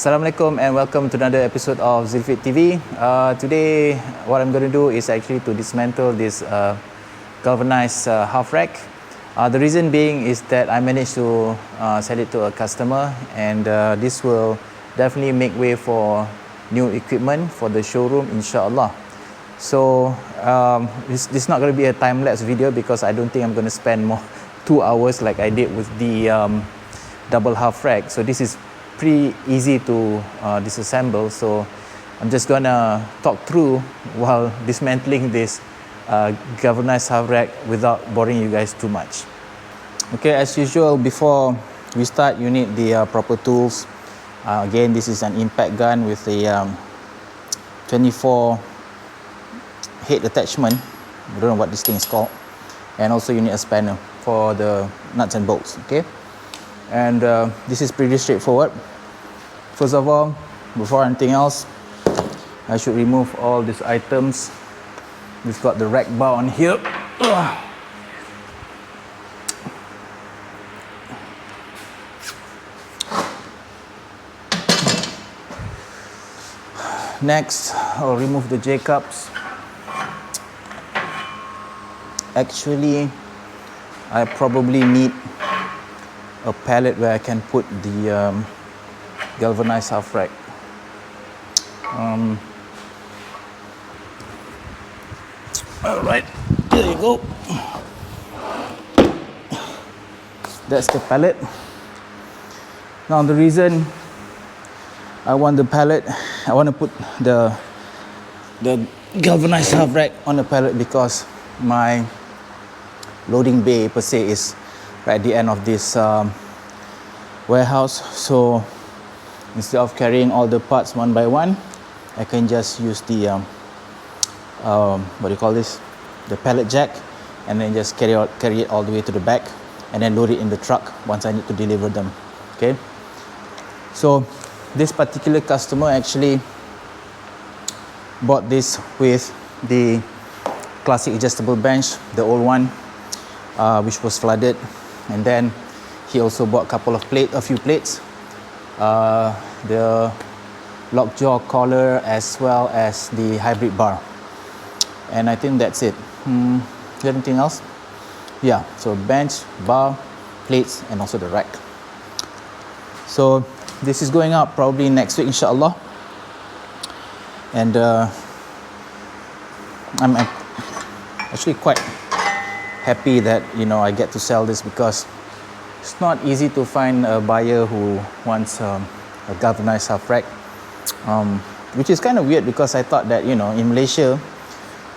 Assalamualaikum and welcome to another episode of Zealfit TV. Today, what I'm going to do is actually to dismantle this galvanized half rack. The reason being is that I managed to sell it to a customer, and this will definitely make way for new equipment for the showroom, inshallah. So this is not going to be a time-lapse video because I don't think I'm going to spend more 2 hours like I did with the double half rack. So this is pretty easy to disassemble, so I'm just gonna talk through while dismantling this galvanized half rack without boring you guys too much. Okay, as usual, before we start, you need the proper tools. Again, this is an impact gun with a 24 head attachment. I don't know what this thing is called. And also you need a spanner for the nuts and bolts. Okay, and this is pretty straightforward. First of all, before anything else, I should remove all these items. We've got the rack bar on here. Next, I'll remove the J-cups. Actually, I probably need a pallet where I can put the galvanized half rack. All right, there you go. That's the pallet. Now the reason I want the pallet, I want to put the galvanized half rack on the pallet because my loading bay per se is right at the end of this warehouse. So instead of carrying all the parts one by one, I can just use the what do you call this, the pallet jack, and then just carry it all the way to the back and then load it in the truck once I need to deliver them. Okay, so this particular customer actually bought this with the classic adjustable bench, the old one, which was flooded, and then he also bought a few plates, the lockjaw collar, as well as the hybrid bar, and I think that's it. Is there anything else? Yeah, so bench, bar, plates, and also the rack. So this is going up probably next week, inshallah, and I'm actually quite happy that I get to sell this because it's not easy to find a buyer who wants a galvanized half rack, which is kind of weird because I thought that in Malaysia,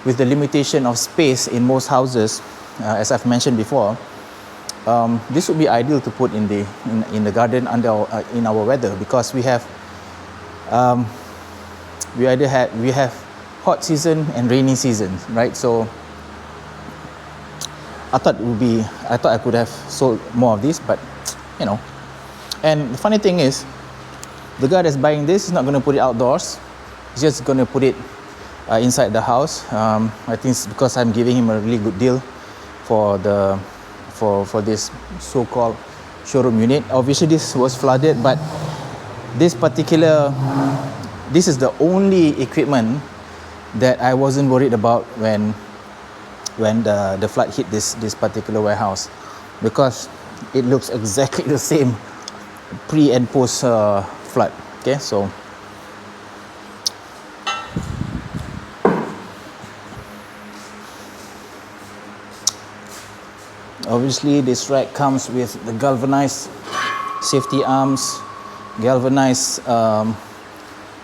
with the limitation of space in most houses, as I've mentioned before, this would be ideal to put in the garden in our weather, because we have hot season and rainy season, right? So I thought I could have sold more of this, but and the funny thing is, the guy that's buying this is not going to put it outdoors. He's just going to put it inside the house. I think it's because I'm giving him a really good deal for this so-called showroom unit. Obviously this was flooded, but this is the only equipment that I wasn't worried about when the flood hit this particular warehouse, because it looks exactly the same pre and post flood. Okay, so obviously this rack comes with the galvanized safety arms, galvanized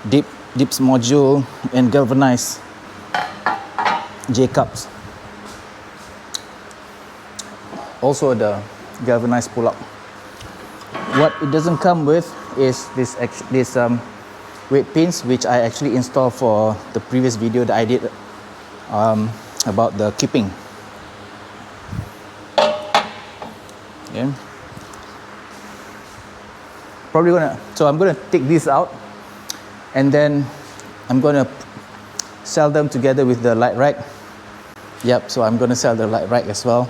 dips module, and galvanized J-cups. Also the galvanized pull-up. What it doesn't come with is this weight pins, which I actually installed for the previous video that I did about the keeping. Okay. I'm gonna take this out, and then I'm gonna sell them together with the light rack. Yep, so I'm gonna sell the light rack as well.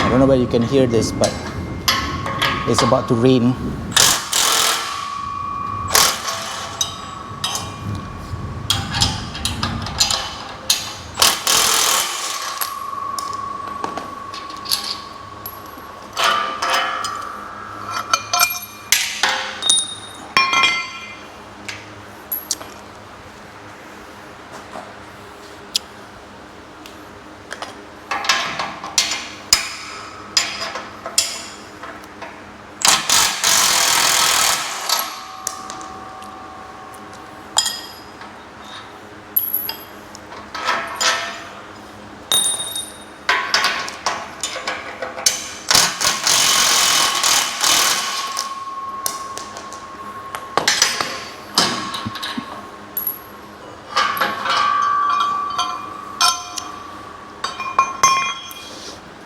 I don't know whether you can hear this, but it's about to rain.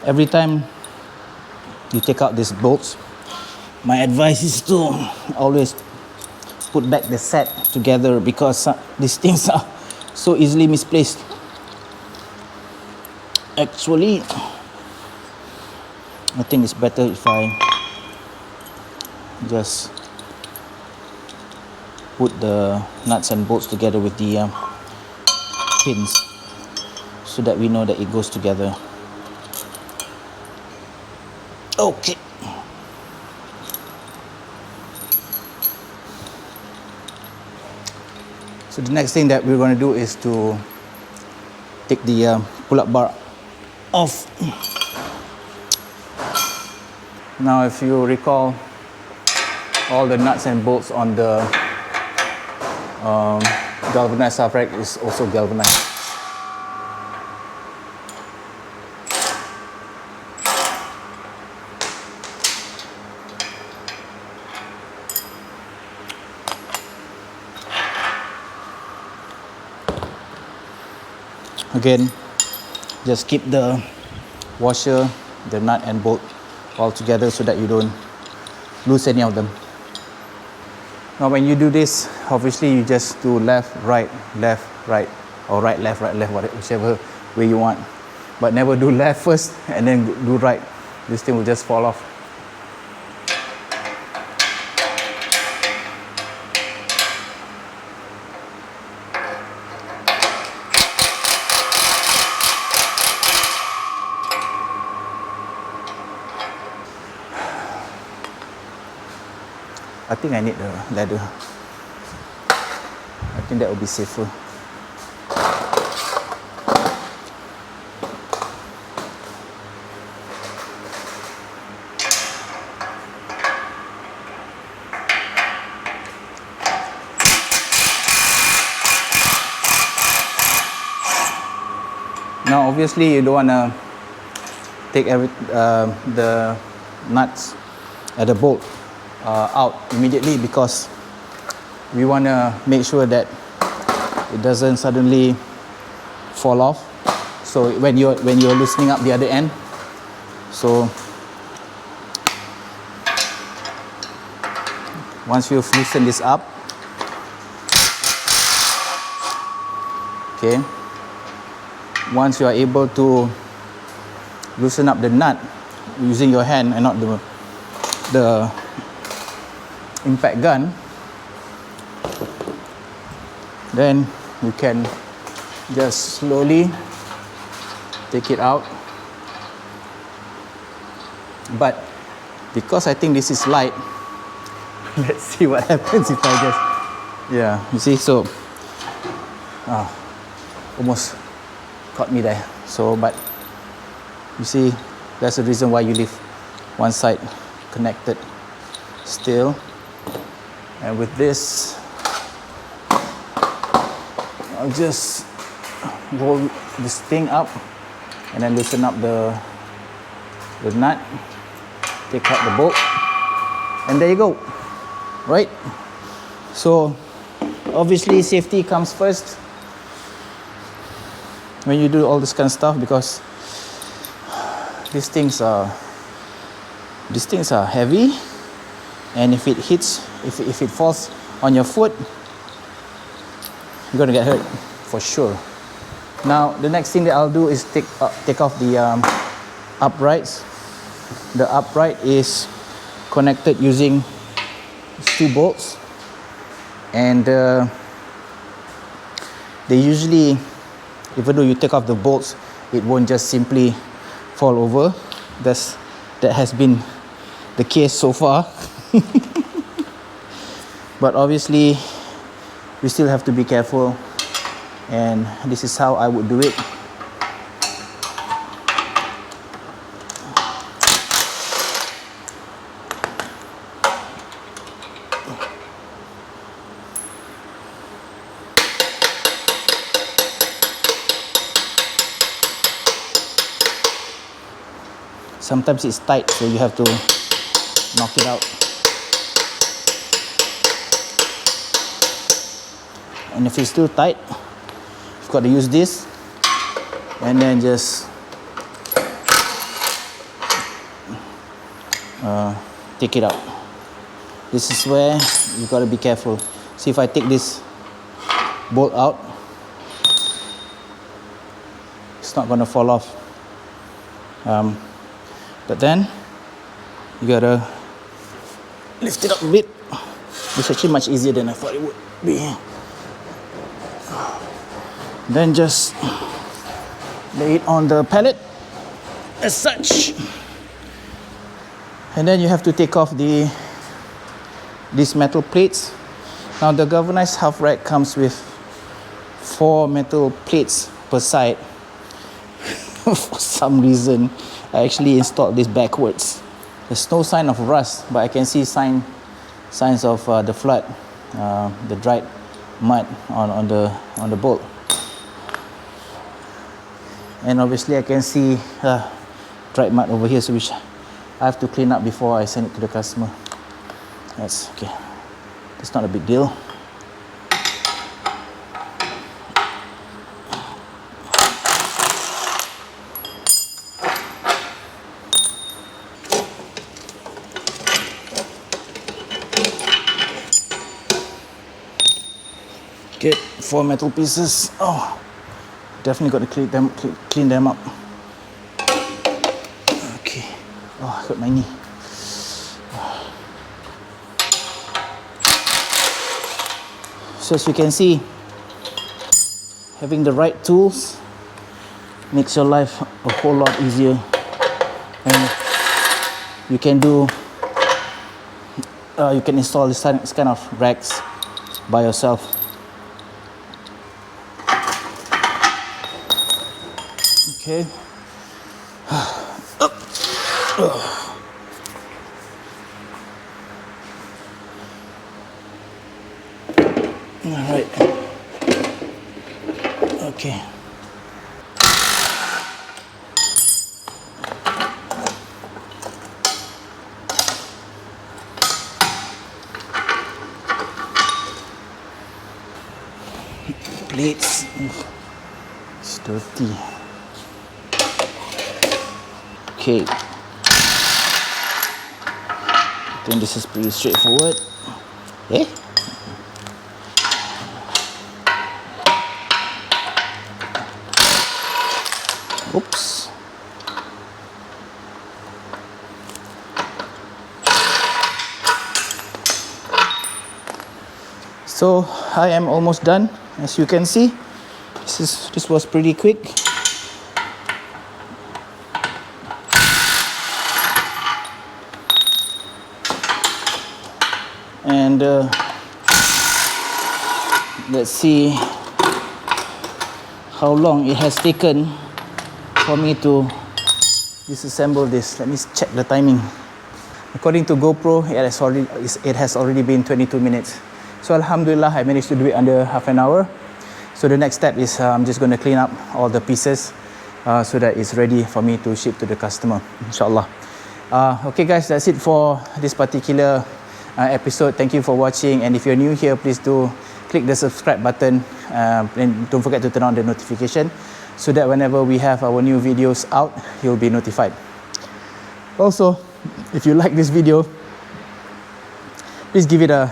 Every time you take out these bolts, my advice is to always put back the set together, because these things are so easily misplaced. Actually, I think it's better if I just put the nuts and bolts together with the pins, so that we know that it goes together. Okay. So the next thing that we're going to do is to take the pull-up bar off. Now, if you recall, all the nuts and bolts on the galvanized half rack is also galvanized. Again, just keep the washer, the nut and bolt all together so that you don't lose any of them. Now when you do this, obviously you just do left, right, or right, left, whichever way you want. But never do left first and then do right. This thing will just fall off. I think I need the ladder. I think that will be safer. Now obviously you don't want to take the nuts at the bolt out immediately, because we want to make sure that it doesn't suddenly fall off. So when you're loosening up the other end, so once you've loosened this up, okay, once you are able to loosen up the nut using your hand and not the impact gun, then you can just slowly take it out. But because I think this is light, let's see what happens if I just, yeah, you see, so almost caught me there. So, but you see, that's the reason why you leave one side connected still. And with this, I'll just roll this thing up and then loosen up the nut, take out the bolt, and there you go, right? So obviously safety comes first when you do all this kind of stuff, because these things are heavy, and if it hits, if it falls on your foot, you're gonna get hurt for sure. Now the next thing that I'll do is take off the uprights. the upright is connected using 2 bolts, and they usually, even though you take off the bolts, it won't just simply fall over. That has been the case so far. But obviously we still have to be careful, and this is how I would do it. Sometimes it's tight, so you have to knock it out. And if it's still tight, you've got to use this and then just take it out. This is where you've got to be careful. See, if I take this bolt out, it's not going to fall off. But then you gotta lift it up a bit. It's actually much easier than I thought it would be. Then just lay it on the pallet as such, and then you have to take off these metal plates. Now the galvanized half rack comes with 4 metal plates per side. For some reason I actually installed this backwards. There's no sign of rust, but I can see signs of the flood, the dried mud on the bolt. And obviously I can see dried mud over here, so which I have to clean up before I send it to the customer. That's okay. It's not a big deal. Get 4 metal pieces. Oh, definitely got to clean them up. Okay. Oh, I got my knee. So as you can see, having the right tools makes your life a whole lot easier, and you can install this kind of racks by yourself. Okay. All right. Okay. Plates. It's dirty. Okay, I think this is pretty straightforward. Okay. Oops. So I am almost done. As you can see, this was pretty quick. And let's see how long it has taken for me to disassemble this. Let me check the timing. According to GoPro, it has already been 22 minutes. So Alhamdulillah, I managed to do it under half an hour. So the next step is I'm just going to clean up all the pieces so that it's ready for me to ship to the customer, inshallah. Okay guys, that's it for this particular episode. Thank you for watching, and if you're new here, please do click the subscribe button and don't forget to turn on the notification so that whenever we have our new videos out, you'll be notified. Also, if you like this video, please give it a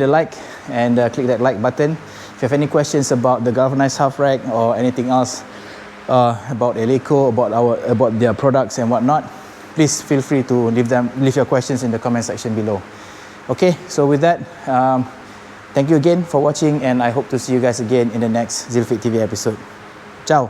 like and click that like button. If you have any questions about the galvanized half rack or anything else about Eleiko, about their products and whatnot, please feel free to leave your questions in the comment section below. Okay, so with that, thank you again for watching, and I hope to see you guys again in the next Zealfit TV episode. Ciao.